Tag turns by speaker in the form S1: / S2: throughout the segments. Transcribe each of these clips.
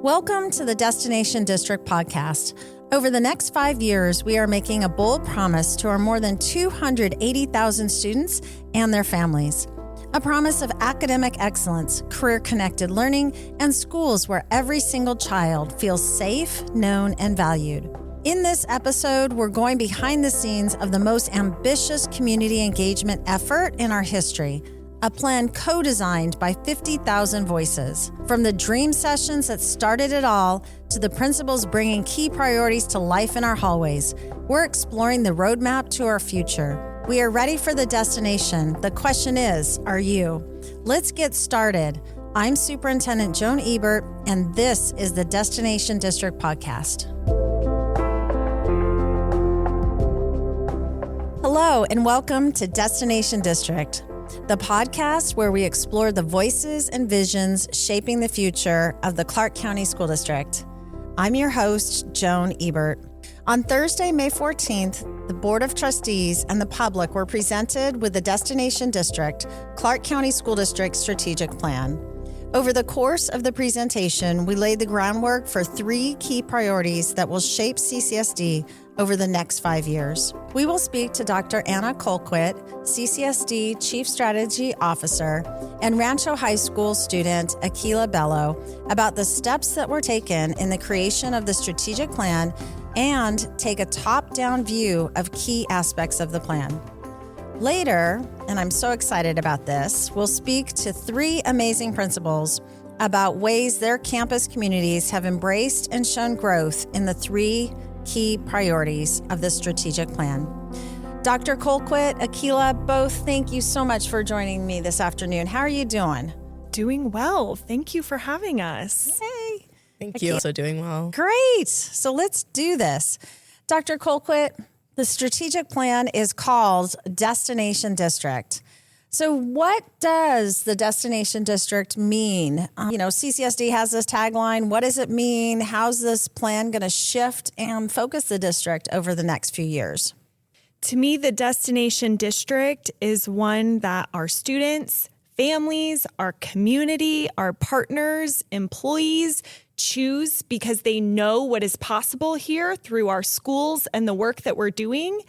S1: Welcome to the Destination District podcast. Over the next 5 years, we are making a bold promise to our more than 280,000 students and their families. A promise of academic excellence, career-connected learning, and schools where every single child feels safe, known, and valued. In this episode, we're going behind the scenes of the most ambitious community engagement effort in our history. A plan co-designed by 50,000 voices. From the dream sessions that started it all to the principals bringing key priorities to life in our hallways, we're exploring the roadmap to our future. We are ready for the destination. The question is, are you? Let's get started. I'm Superintendent Joan Ebert, and this is the Destination District Podcast. Hello, and welcome to Destination District, the podcast where we explore the voices and visions shaping the future of the Clark County School District. I'm your host, Joan Ebert. On Thursday, May 14th, the Board of Trustees and the public were presented with the Destination District, Clark County School District Strategic Plan. Over the course of the presentation, we laid the groundwork for 3 key priorities that will shape CCSD over the next 5 years. We will speak to Dr. Anna Colquitt, CCSD Chief Strategy Officer, and Rancho High School student Akila Bello about the steps that were taken in the creation of the strategic plan and take a top-down view of key aspects of the plan. Later, and I'm so excited about this, we'll speak to 3 amazing principals about ways their campus communities have embraced and shown growth in the 3 key priorities of the strategic plan. Dr. Colquitt, Akila, both thank you so much for joining me this afternoon. How are you doing?
S2: Doing well. Thank you for having us.
S1: Hey.
S3: Thank you. Also doing well.
S1: Great. So let's do this. Dr. Colquitt, the strategic plan is called Destination District. So what does the Destination District mean? CCSD has this tagline. What does it mean? How's this plan going to shift and focus the district over the next few years?
S2: To me, the Destination District is one that our students, families, our community, our partners, employees choose because they know what is possible here through our schools and the work that we're doing.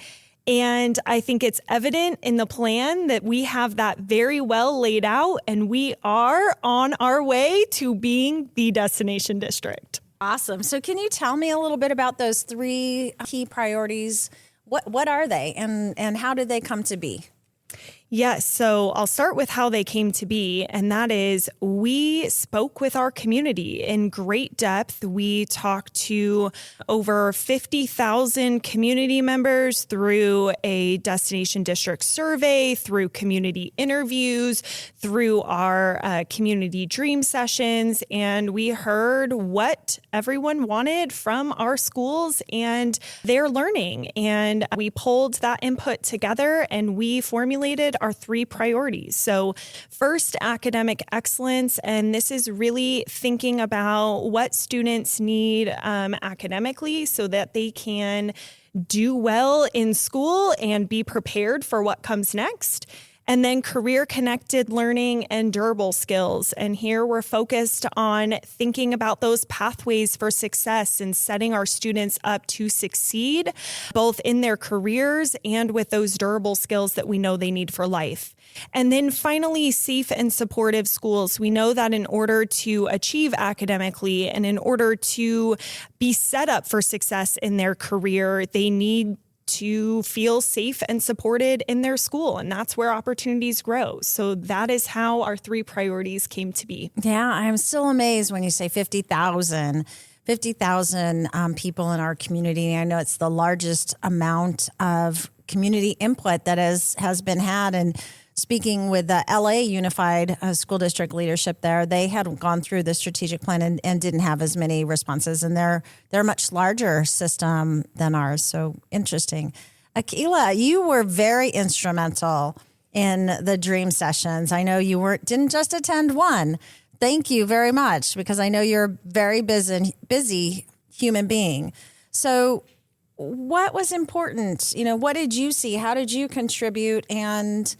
S2: And I think it's evident in the plan that we have that very well laid out, and we are on our way to being the Destination District.
S1: Awesome. So can you tell me a little bit about those 3 key priorities? What are they and how did they come to be?
S2: Yes, so I'll start with how they came to be, and that is we spoke with our community in great depth. We talked to over 50,000 community members through a Destination District survey, through community interviews, through our community dream sessions, and we heard what everyone wanted from our schools and their learning. And we pulled that input together and we formulated our 3 priorities. So first, academic excellence. And this is really thinking about what students need academically so that they can do well in school and be prepared for what comes next. And then career-connected learning and durable skills. And here we're focused on thinking about those pathways for success and setting our students up to succeed, both in their careers and with those durable skills that we know they need for life. And then finally, safe and supportive schools. We know that in order to achieve academically and in order to be set up for success in their career, they need to feel safe and supported in their school. And that's where opportunities grow. So that is how our 3 priorities came to be.
S1: Yeah, I'm still amazed when you say 50,000 people in our community. I know it's the largest amount of community input that has been had. And speaking with the LA Unified School District leadership there, they had gone through the strategic plan and didn't have as many responses. And they're a much larger system than ours. So interesting. Akila, you were very instrumental in the dream sessions. I know you didn't just attend one. Thank you very much, because I know you're a very busy human being. So what was important? What did you see? How did you contribute? And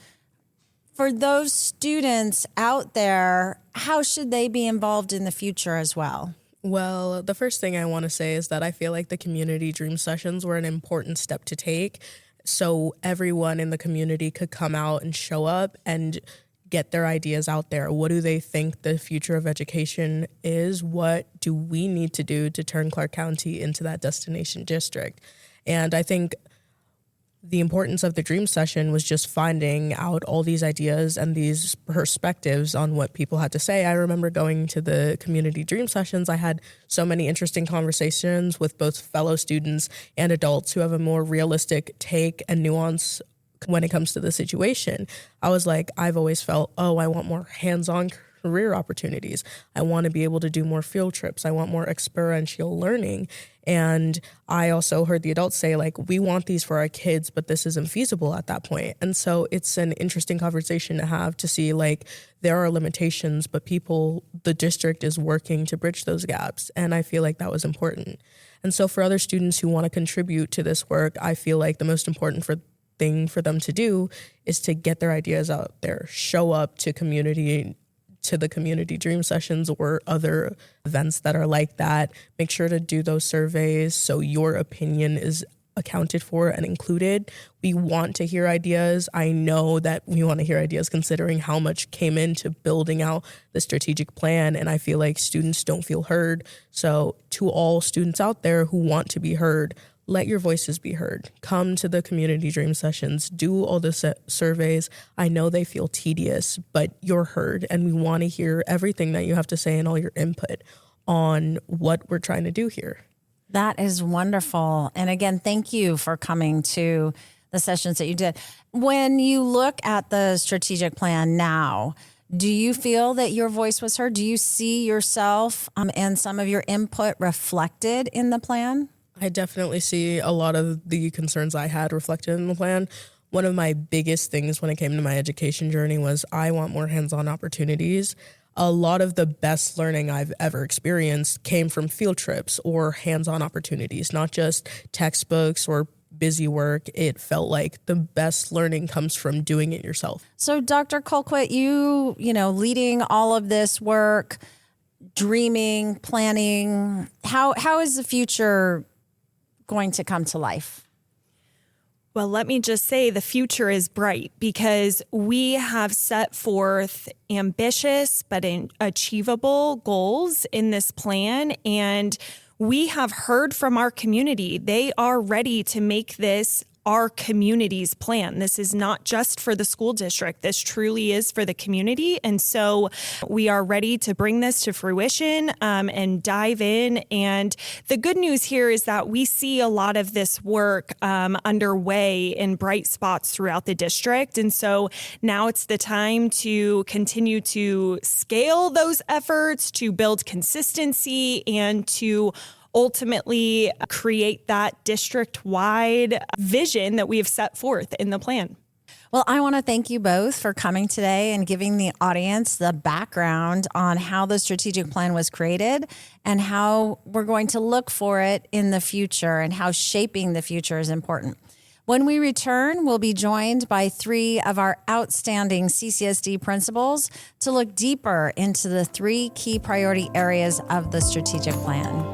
S1: for those students out there, how should they be involved in the future as well?
S3: Well, the first thing I want to say is that I feel like the community dream sessions were an important step to take so everyone in the community could come out and show up and get their ideas out there. What do they think the future of education is? What do we need to do to turn Clark County into that destination district? And I think the importance of the dream session was just finding out all these ideas and these perspectives on what people had to say. I remember going to the community dream sessions. I had so many interesting conversations with both fellow students and adults who have a more realistic take and nuance when it comes to the situation. I was like, I've always felt, I want more hands-on career opportunities. I want to be able to do more field trips. I want more experiential learning. And I also heard the adults say, like, we want these for our kids, but this isn't feasible at that point. And so it's an interesting conversation to have to see, like, there are limitations, but the district is working to bridge those gaps. And I feel like that was important. And so for other students who want to contribute to this work, I feel like the most important thing for them to do is to get their ideas out there, show up to the community dream sessions or other events that are like that. Make sure to do those surveys so your opinion is accounted for and included. We want to hear ideas. I know that we want to hear ideas considering how much came into building out the strategic plan, and I feel like students don't feel heard. So to all students out there who want to be heard, let your voices be heard. Come to the community dream sessions, do all the surveys. I know they feel tedious, but you're heard, and we want to hear everything that you have to say and all your input on what we're trying to do here.
S1: That is wonderful. And again, thank you for coming to the sessions that you did. When you look at the strategic plan now, do you feel that your voice was heard? Do you see yourself and some of your input reflected in the plan?
S3: I definitely see a lot of the concerns I had reflected in the plan. One of my biggest things when it came to my education journey was I want more hands-on opportunities. A lot of the best learning I've ever experienced came from field trips or hands-on opportunities, not just textbooks or busy work. It felt like the best learning comes from doing it yourself.
S1: So Dr. Colquitt, you leading all of this work, dreaming, planning, how is the future going to come to life?
S2: Well, let me just say the future is bright because we have set forth ambitious but achievable goals in this plan, and we have heard from our community. They are ready to make this our community's plan. This is not just for the school district. This truly is for the community. And so we are ready to bring this to fruition and dive in. And the good news here is that we see a lot of this work underway in bright spots throughout the district. And so now it's the time to continue to scale those efforts, to build consistency, and to ultimately create that district-wide vision that we have set forth in the plan.
S1: Well, I want to thank you both for coming today and giving the audience the background on how the strategic plan was created and how we're going to look for it in the future and how shaping the future is important. When we return, we'll be joined by 3 of our outstanding CCSD principals to look deeper into the 3 key priority areas of the strategic plan.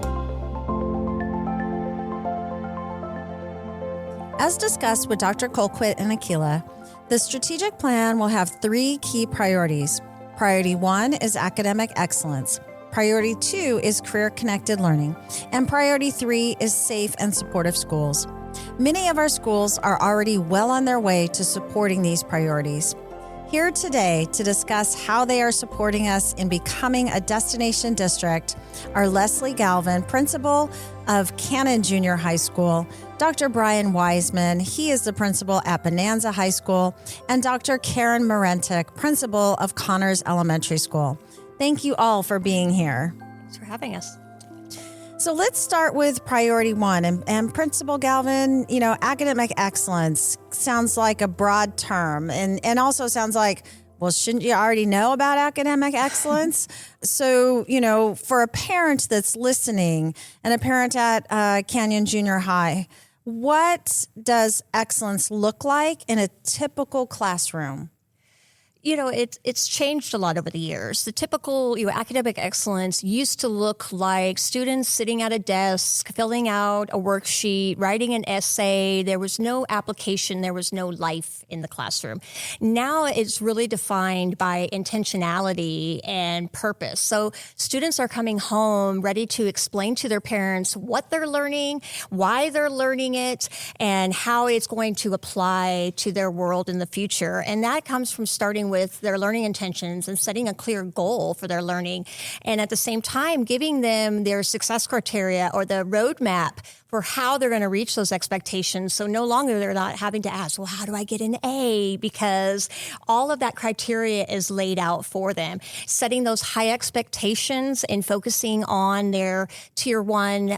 S1: As discussed with Dr. Colquitt and Akila, the strategic plan will have 3 key priorities. Priority 1 is academic excellence. Priority 2 is career-connected learning. And priority 3 is safe and supportive schools. Many of our schools are already well on their way to supporting these priorities. Here today to discuss how they are supporting us in becoming a destination district are Leslie Galvin, principal of Cannon Junior High School, Dr. Brian Wiseman, he is the principal at Bonanza High School, and Dr. Karen Morentic, principal of Connors Elementary School. Thank you all for being here.
S4: Thanks for having us.
S1: So let's start with priority 1. And Principal Galvin, academic excellence sounds like a broad term and also sounds like, well, shouldn't you already know about academic excellence? So, for a parent that's listening and a parent at Canyon Junior High, what does excellence look like in a typical classroom?
S4: It's changed a lot over the years. The typical academic excellence used to look like students sitting at a desk, filling out a worksheet, writing an essay. There was no application. There was no life in the classroom. Now it's really defined by intentionality and purpose. So students are coming home ready to explain to their parents what they're learning, why they're learning it, and how it's going to apply to their world in the future. And that comes from starting with their learning intentions and setting a clear goal for their learning. And at the same time, giving them their success criteria or the roadmap for how they're going to reach those expectations. So no longer they're not having to ask, well, how do I get an A? Because all of that criteria is laid out for them. Setting those high expectations and focusing on their tier 1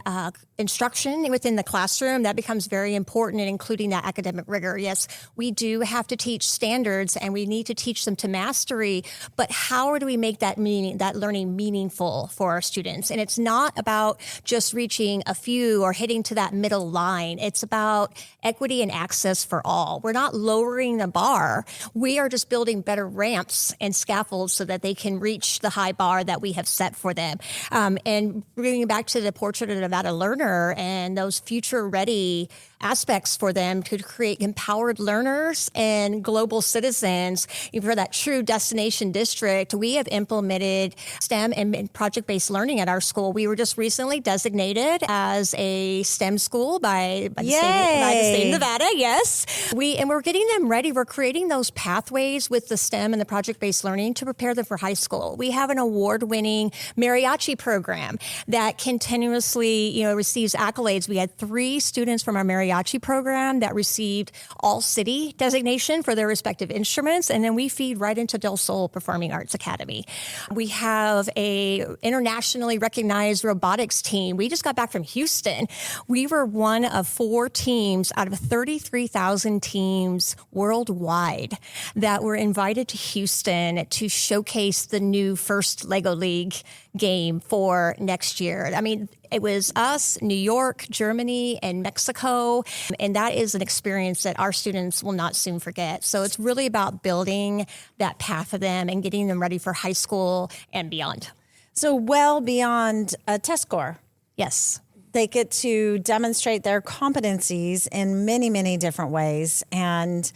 S4: instruction within the classroom, that becomes very important, and including that academic rigor. Yes, we do have to teach standards and we need to teach them to mastery, but how do we make that learning meaningful for our students? And it's not about just reaching a few or hitting to that middle line. It's about equity and access for all. We're not lowering the bar. We are just building better ramps and scaffolds so that they can reach the high bar that we have set for them. And bringing back to the portrait of that learner and those future ready aspects for them to create empowered learners and global citizens. For that true destination district, we have implemented STEM and project-based learning at our school. We were just recently designated as a STEM school by the state of Nevada. Yes. We're getting them ready. We're creating those pathways with the STEM and the project-based learning to prepare them for high school. We have an award-winning mariachi program that continuously, receives accolades. We had 3 students from our mariachi program that received all city designation for their respective instruments. And then we feed right into Del Sol Performing Arts Academy. We have a internationally recognized robotics team. We just got back from Houston. We were one of 4 teams out of 33,000 teams worldwide that were invited to Houston to showcase the new first Lego League game for next year. I mean, it was us, New York, Germany, and Mexico. And that is an experience that our students will not soon forget. So it's really about building that path for them and getting them ready for high school and beyond.
S1: So well beyond a test score.
S4: Yes.
S1: They get to demonstrate their competencies in many, many different ways. And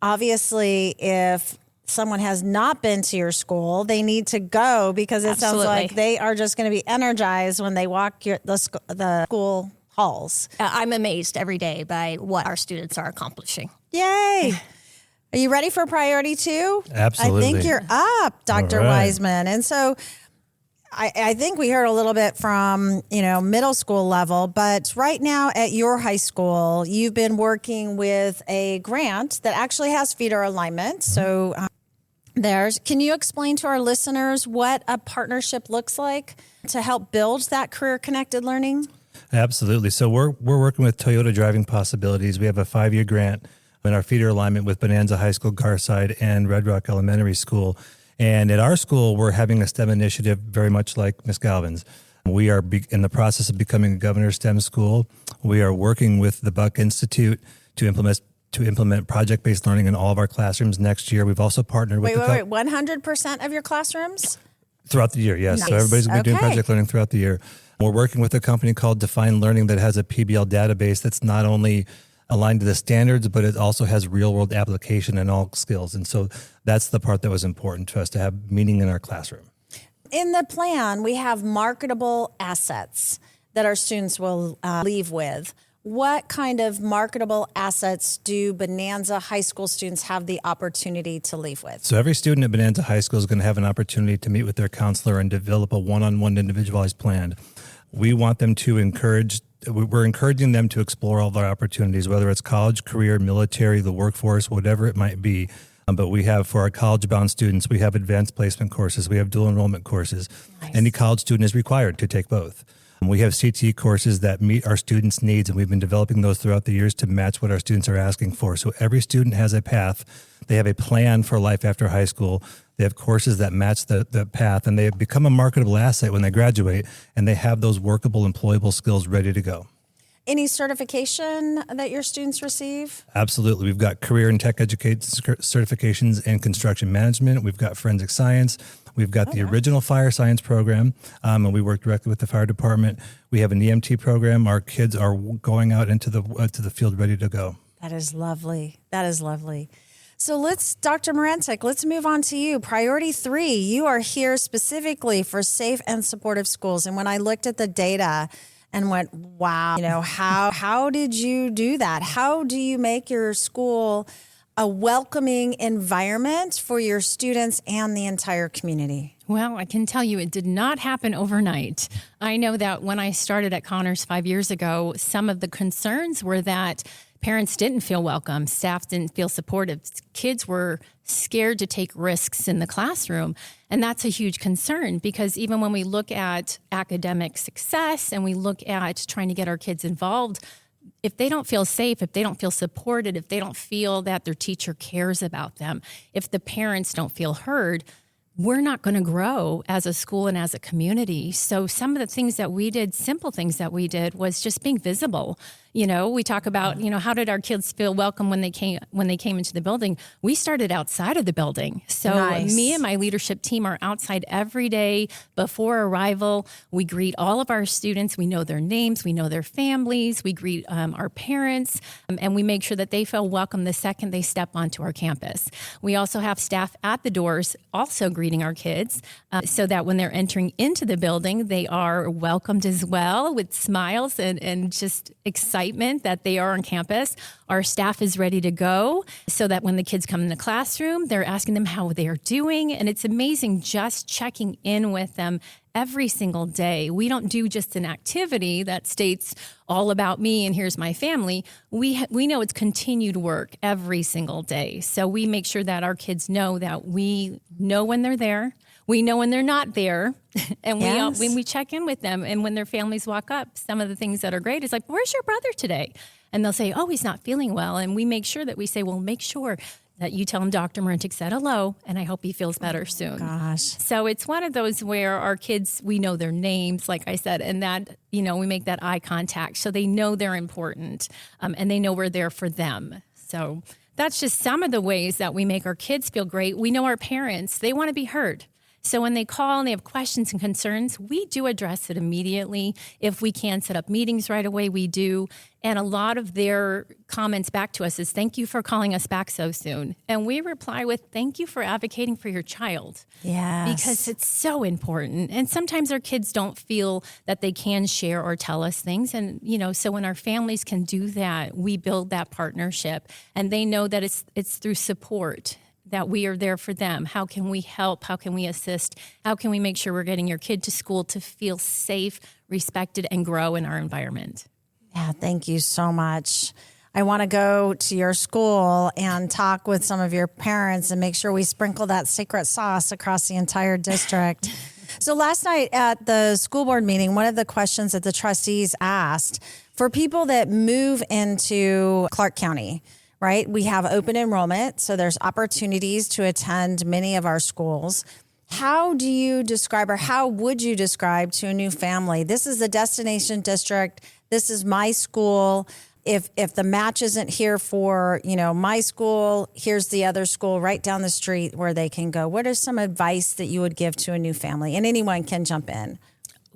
S1: obviously, if someone has not been to your school, they need to go, because it sounds like they are just going to be energized when they walk the school halls.
S4: I'm amazed every day by what our students are accomplishing.
S1: Yay. Are you ready for priority 2?
S5: Absolutely.
S1: I think you're up, Dr. Wiseman. And so I think we heard a little bit from, middle school level, but right now at your high school, you've been working with a grant that actually has feeder alignment. So can you explain to our listeners what a partnership looks like to help build that career-connected learning?
S5: Absolutely. So we're working with Toyota Driving Possibilities. We have a 5-year grant in our feeder alignment with Bonanza High School, Garside, and Red Rock Elementary School. And at our school, we're having a STEM initiative very much like Ms. Galvin's. We are in the process of becoming a governor's STEM school. We are working with the Buck Institute to implement project-based learning in all of our classrooms next year. We've also partnered with
S1: 100% of your classrooms?
S5: Throughout the year, yes.
S1: Nice.
S5: So everybody's going to be doing project learning throughout the year. We're working with a company called Define Learning that has a PBL database that's not only aligned to the standards, but it also has real-world application in all skills. And so that's the part that was important to us, to have meaning in our classroom.
S1: In the plan, we have marketable assets that our students will leave with. What kind of marketable assets do Bonanza High School students have the opportunity to leave with?
S5: So every student at Bonanza High School is going to have an opportunity to meet with their counselor and develop a one-on-one individualized plan. We want them to we're encouraging them to explore all their opportunities, whether it's college, career, military, the workforce, whatever it might be. But we have, for our college-bound students, we have advanced placement courses. We have dual enrollment courses. Nice. Any college student is required to take both. We have CTE courses that meet our students' needs, and we've been developing those throughout the years to match what our students are asking for. So every student has a path. They have a plan for life after high school. They have courses that match the path, and they become a marketable asset when they graduate, and they have those workable, employable skills ready to go.
S1: Any certification that your students receive?
S5: Absolutely. We've got career and tech education certifications in construction management. We've got forensic science. We've got the original fire science program, and we work directly with the fire department. We have an EMT program. Our kids are going out into the field ready to go.
S1: That is lovely. That is lovely. So Dr. Morantic, let's move on to you. Priority 3, you are here specifically for safe and supportive schools. And when I looked at the data and went, wow, how did you do that? How do you make your school a welcoming environment for your students and the entire community?
S6: Well, I can tell you it did not happen overnight. I know that when I started at Connors 5 years ago, some of the concerns were that parents didn't feel welcome, staff didn't feel supportive, kids were scared to take risks in the classroom. And that's a huge concern because even when we look at academic success and we look at trying to get our kids involved, if they don't feel safe, if they don't feel supported, if they don't feel that their teacher cares about them, if the parents don't feel heard, we're not going to grow as a school and as a community. So some of the things that we did, simple things that we did, was just being visible. We talk about, how did our kids feel welcome when they came into the building? We started outside of the building. So
S1: Nice.
S6: Me and my leadership team are outside every day before arrival. We greet all of our students. We know their names. We know their families. We greet our parents, and we make sure that they feel welcome the second they step onto our campus. We also have staff at the doors also greeting our kids so that when they're entering into the building, they are welcomed as well with smiles and just excitement that they are on campus. Our staff is ready to go so that when the kids come in the classroom, they're asking them how they are doing. And it's amazing just checking in with them every single day. We don't do just an activity that states all about me and here's my family. We know it's continued work every single day. So we make sure that our kids know that we know when they're there. We know when they're not there, and
S1: Yes.
S6: when we check in with them, and when their families walk up, some of the things that are great is like, where's your brother today? And they'll say, oh, he's not feeling well. And we make sure that we say, well, make sure that you tell him Dr. Morantic said hello, and I hope he feels better soon.
S1: Gosh.
S6: So it's one of those where our kids, we know their names, like I said, and that, we make that eye contact so they know they're important, and they know we're there for them. So that's just some of the ways that we make our kids feel great. We know our parents, they want to be heard. So when they call and they have questions and concerns, we do address it immediately. If we can set up meetings right away, we do. And a lot of their comments back to us is, thank you for calling us back so soon. And we reply with, thank you for advocating for your child.
S1: Yes.
S6: Because it's so important. And sometimes our kids don't feel that they can share or tell us things. And, so when our families can do that, we build that partnership. And they know that it's through support that we are there for them. How can we help? How can we assist? How can we make sure we're getting your kid to school to feel safe, respected, and grow in our environment?
S1: Yeah, thank you so much. I want to go to your school and talk with some of your parents and make sure we sprinkle that secret sauce across the entire district. So last night at the school board meeting, one of the questions that the trustees asked for people that move into Clark County, right? We have open enrollment, so there's opportunities to attend many of our schools. How do you describe, or how would you describe to a new family, this is the destination district, this is my school. If the match isn't here for, my school, here's the other school right down the street where they can go. What is some advice that you would give to a new family? And anyone can jump in.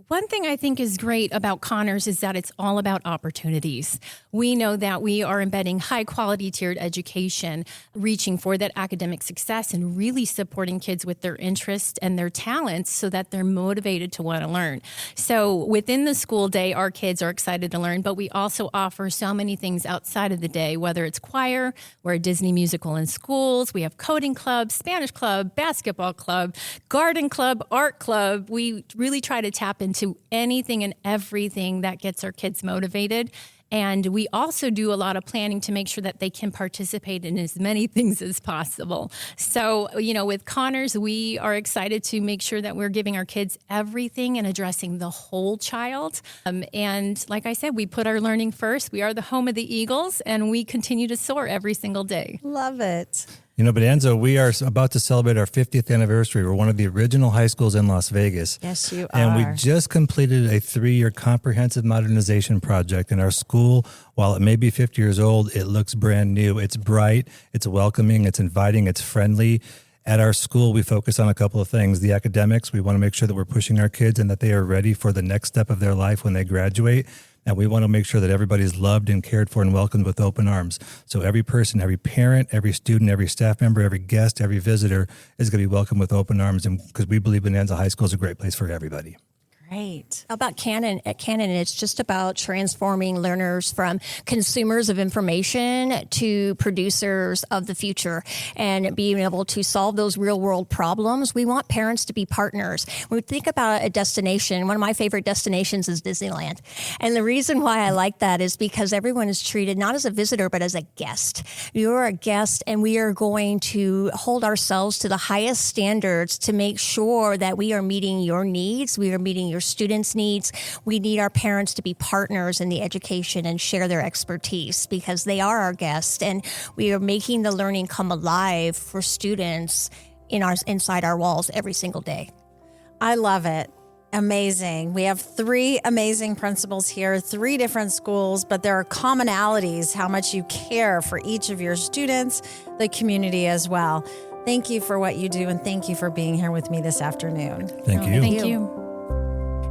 S6: One thing I think is great about Connors is that it's all about opportunities. We know that we are embedding high quality tiered education, reaching for that academic success and really supporting kids with their interests and their talents so that they're motivated to want to learn. So within the school day, our kids are excited to learn, but we also offer so many things outside of the day, whether it's choir, we're a Disney musical in schools, we have coding club, Spanish club, basketball club, garden club, art club. We really try to tap into anything and everything that gets our kids motivated. And we also do a lot of planning to make sure that they can participate in as many things as possible. So, with Connors, we are excited to make sure that we're giving our kids everything and addressing the whole child. And like I said, we put our learning first. We are the home of the Eagles, and we continue to soar every single day.
S1: Love it.
S5: But Enzo, we are about to celebrate our 50th anniversary. We're one of the original high schools in Las Vegas.
S1: Yes, you are.
S5: And we just completed a 3-year comprehensive modernization project, and our school school, while it may be 50 years old, it looks brand new. It's bright, it's welcoming, it's inviting, it's friendly. At our school, we focus on a couple of things. The academics, we want to make sure that we're pushing our kids and that they are ready for the next step of their life when they graduate. And we want to make sure that everybody's loved and cared for and welcomed with open arms. So every person, every parent, every student, every staff member, every guest, every visitor is going to be welcomed with open arms. And because we believe Bonanza High School is a great place for everybody.
S1: Great.
S4: About Canon, at Canon, it's just about transforming learners from consumers of information to producers of the future and being able to solve those real world problems. We want parents to be partners. When we think about a destination, one of my favorite destinations is Disneyland. And the reason why I like that is because everyone is treated not as a visitor, but as a guest. You're a guest, and we are going to hold ourselves to the highest standards to make sure that we are meeting your needs, we are meeting your students' needs. We need our parents to be partners in the education and share their expertise because they are our guests, and we are making the learning come alive for students inside our walls every single day.
S1: I love it. Amazing. We have 3 amazing principals here, 3 different schools, but there are commonalities, how much you care for each of your students, the community as well. Thank you for what you do, and thank you for being here with me this afternoon.
S5: Thank you.
S6: Thank you.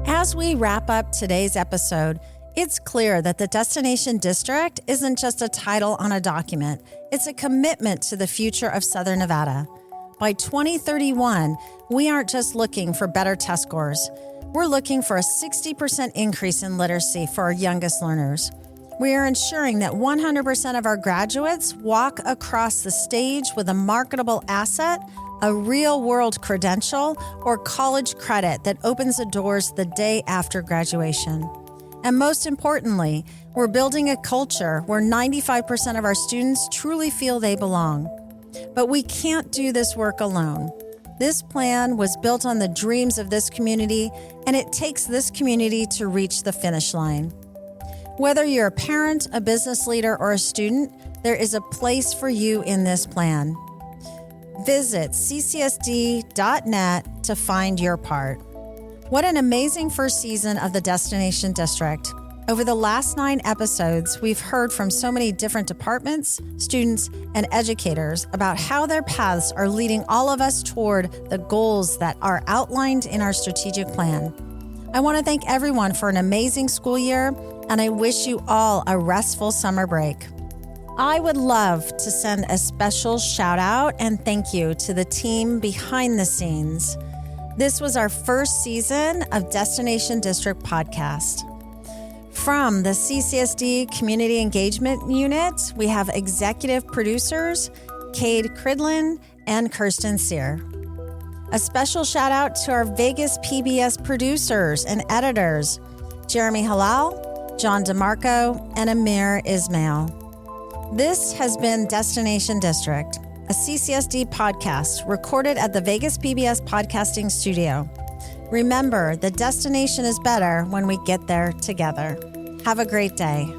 S1: As we wrap up today's episode, it's clear that the Destination District isn't just a title on a document. It's a commitment to the future of Southern Nevada. By 2031, we aren't just looking for better test scores. We're looking for a 60% increase in literacy for our youngest learners. We are ensuring that 100% of our graduates walk across the stage with a marketable asset, a real-world credential, or college credit that opens the doors the day after graduation. And most importantly, we're building a culture where 95% of our students truly feel they belong. But we can't do this work alone. This plan was built on the dreams of this community, and it takes this community to reach the finish line. Whether you're a parent, a business leader, or a student, there is a place for you in this plan. Visit ccsd.net to find your part. What an amazing first season of the Destination District. Over the last 9 episodes, we've heard from so many different departments, students, and educators about how their paths are leading all of us toward the goals that are outlined in our strategic plan. I want to thank everyone for an amazing school year, and I wish you all a restful summer break. I would love to send a special shout out and thank you to the team behind the scenes. This was our first season of Destination District Podcast. From the CCSD Community Engagement Unit, we have executive producers, Cade Cridlin and Kirsten Sear. A special shout out to our Vegas PBS producers and editors, Jeremy Halal, John DeMarco, and Amir Ismail. This has been Destination District, a CCSD podcast recorded at the Vegas PBS Podcasting Studio. Remember, the destination is better when we get there together. Have a great day.